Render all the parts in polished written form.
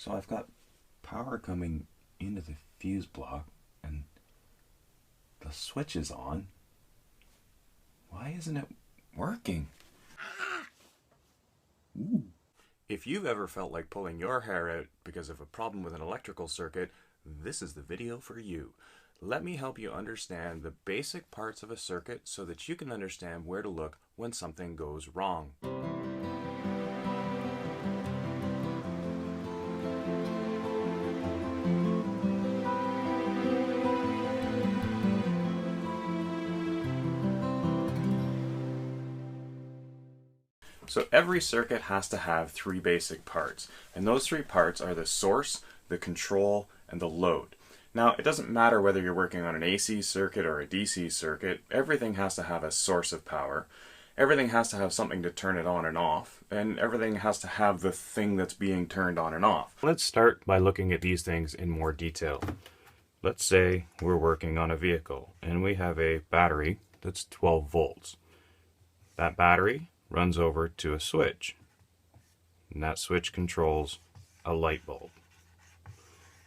So I've got power coming into the fuse block and the switch is on. Why isn't it working? Ooh. If you've ever felt like pulling your hair out because of a problem with an electrical circuit, this is the video for you. Let me help you understand the basic parts of a circuit so that you can understand where to look when something goes wrong. So every circuit has to have three basic parts, and those three parts are the source, the control, and the load. Now, it doesn't matter whether you're working on an AC circuit or a DC circuit, everything has to have a source of power, everything has to have something to turn it on and off, and everything has to have the thing that's being turned on and off. Let's start by looking at these things in more detail. Let's say we're working on a vehicle, and we have a battery that's 12 volts. That battery runs over to a switch, and that switch controls a light bulb.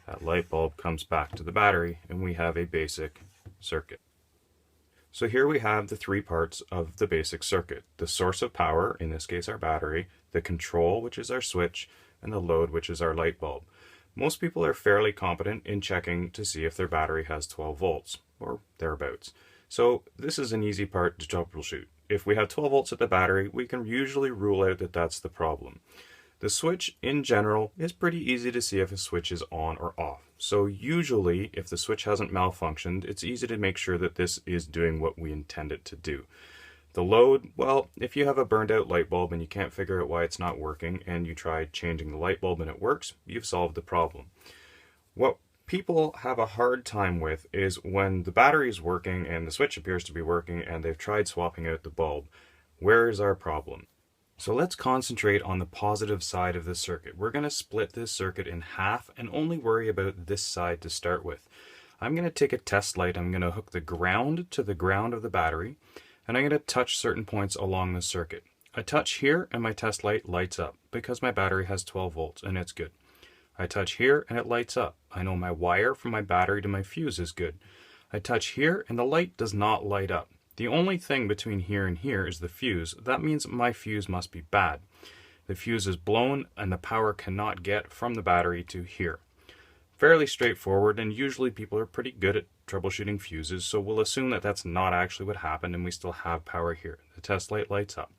That light bulb comes back to the battery, and we have a basic circuit. So here we have the three parts of the basic circuit: the source of power, in this case our battery, the control, which is our switch, and the load, which is our light bulb. Most people are fairly competent in checking to see if their battery has 12 volts or thereabouts. So this is an easy part to troubleshoot. If we have 12 volts at the battery, we can usually rule out that that's the problem. The switch, in general, is pretty easy to see if a switch is on or off. So usually, if the switch hasn't malfunctioned, it's easy to make sure that this is doing what we intend it to do. The load, well, if you have a burned out light bulb and you can't figure out why it's not working, and you try changing the light bulb and it works, you've solved the problem. What people have a hard time with is when the battery is working and the switch appears to be working and they've tried swapping out the bulb. Where is our problem? So let's concentrate on the positive side of the circuit. We're going to split this circuit in half and only worry about this side to start with. I'm going to take a test light. I'm going to hook the ground to the ground of the battery, and I'm going to touch certain points along the circuit. I touch here and my test light lights up because my battery has 12 volts and it's good. I touch here and it lights up. I know my wire from my battery to my fuse is good. I touch here and the light does not light up. The only thing between here and here is the fuse. That means my fuse must be bad. The fuse is blown and the power cannot get from the battery to here. Fairly straightforward, and usually people are pretty good at troubleshooting fuses, so we'll assume that that's not actually what happened and we still have power here. The test light lights up.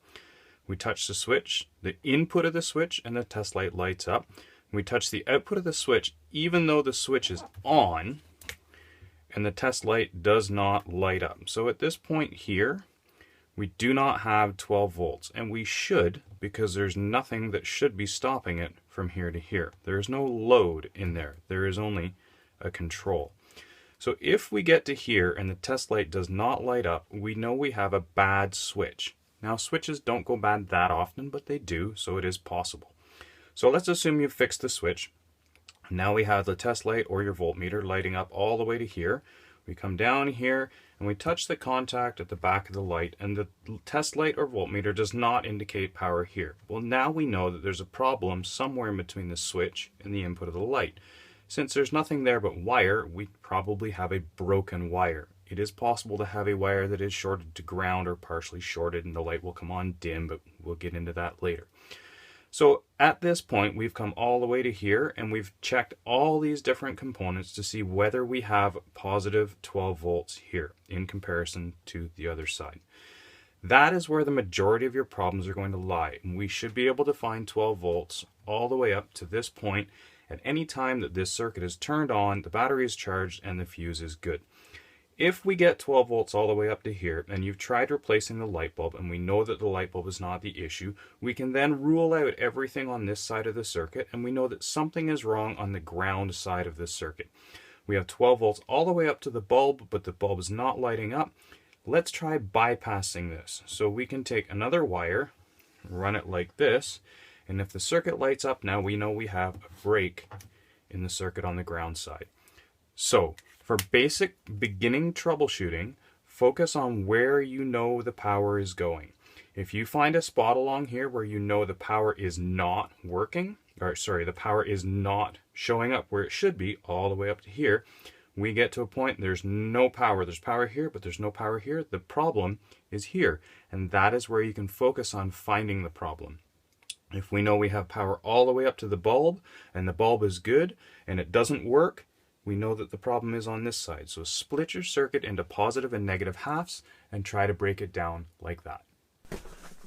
We touch the switch, the input of the switch, and the test light lights up. We touch the output of the switch even though the switch is on, and the test light does not light up. So at this point here, we do not have 12 volts, and we should, because there's nothing that should be stopping it from here to here. There's no load in there. There is only a control. So if we get to here and the test light does not light up, we know we have a bad switch. Now, switches don't go bad that often, but they do, so it is possible. So let's assume you've fixed the switch. Now we have the test light or your voltmeter lighting up all the way to here. We come down here and we touch the contact at the back of the light, and the test light or voltmeter does not indicate power here. Well, now we know that there's a problem somewhere in between the switch and the input of the light. Since there's nothing there but wire, we probably have a broken wire. It is possible to have a wire that is shorted to ground or partially shorted and the light will come on dim, but we'll get into that later. So at this point, we've come all the way to here and we've checked all these different components to see whether we have positive 12 volts here in comparison to the other side. That is where the majority of your problems are going to lie. And we should be able to find 12 volts all the way up to this point at any time that this circuit is turned on, the battery is charged, and the fuse is good. If we get 12 volts all the way up to here, and you've tried replacing the light bulb, and we know that the light bulb is not the issue, we can then rule out everything on this side of the circuit, and we know that something is wrong on the ground side of this circuit. We have 12 volts all the way up to the bulb, but the bulb is not lighting up. Let's try bypassing this. So we can take another wire, run it like this, and if the circuit lights up, now we know we have a break in the circuit on the ground side. So, for basic beginning troubleshooting, focus on where you know the power is going. If you find a spot along here where you know the power is not working, or sorry, the power is not showing up where it should be all the way up to here, we get to a point there's no power. There's power here, but there's no power here. The problem is here, and that is where you can focus on finding the problem. If we know we have power all the way up to the bulb, and the bulb is good, and it doesn't work, we know that the problem is on this side. So split your circuit into positive and negative halves and try to break it down like that.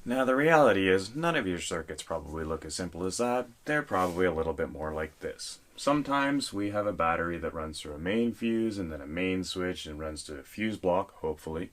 Now the reality is none of your circuits probably look as simple as that. They're probably a little bit more like this. Sometimes we have a battery that runs through a main fuse and then a main switch and runs to a fuse block, hopefully.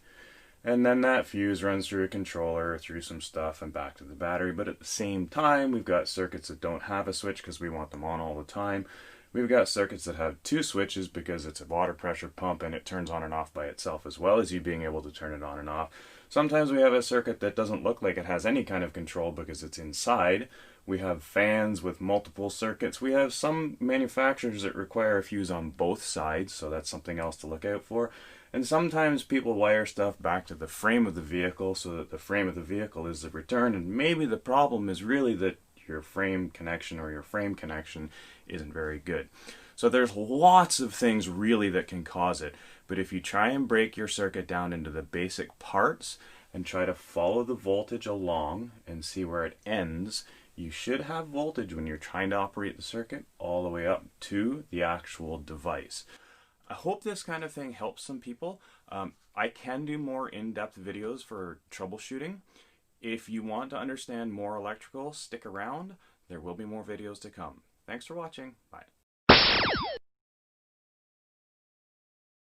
And then that fuse runs through a controller, through some stuff, and back to the battery. But at the same time, we've got circuits that don't have a switch because we want them on all the time. We've got circuits that have two switches because it's a water pressure pump and it turns on and off by itself, as well as you being able to turn it on and off. Sometimes we have a circuit that doesn't look like it has any kind of control because it's inside. We have fans with multiple circuits. We have some manufacturers that require a fuse on both sides, so that's something else to look out for. And sometimes people wire stuff back to the frame of the vehicle so that the frame of the vehicle is the return, and maybe the problem is really that your frame connection or your frame connection isn't very good. So there's lots of things really that can cause it, but if you try and break your circuit down into the basic parts and try to follow the voltage along and see where it ends, you should have voltage when you're trying to operate the circuit all the way up to the actual device. I hope this kind of thing helps some people. I can do more in-depth videos for troubleshooting. If you want to understand more electrical, stick around. There will be more videos to come. Thanks for watching. Bye.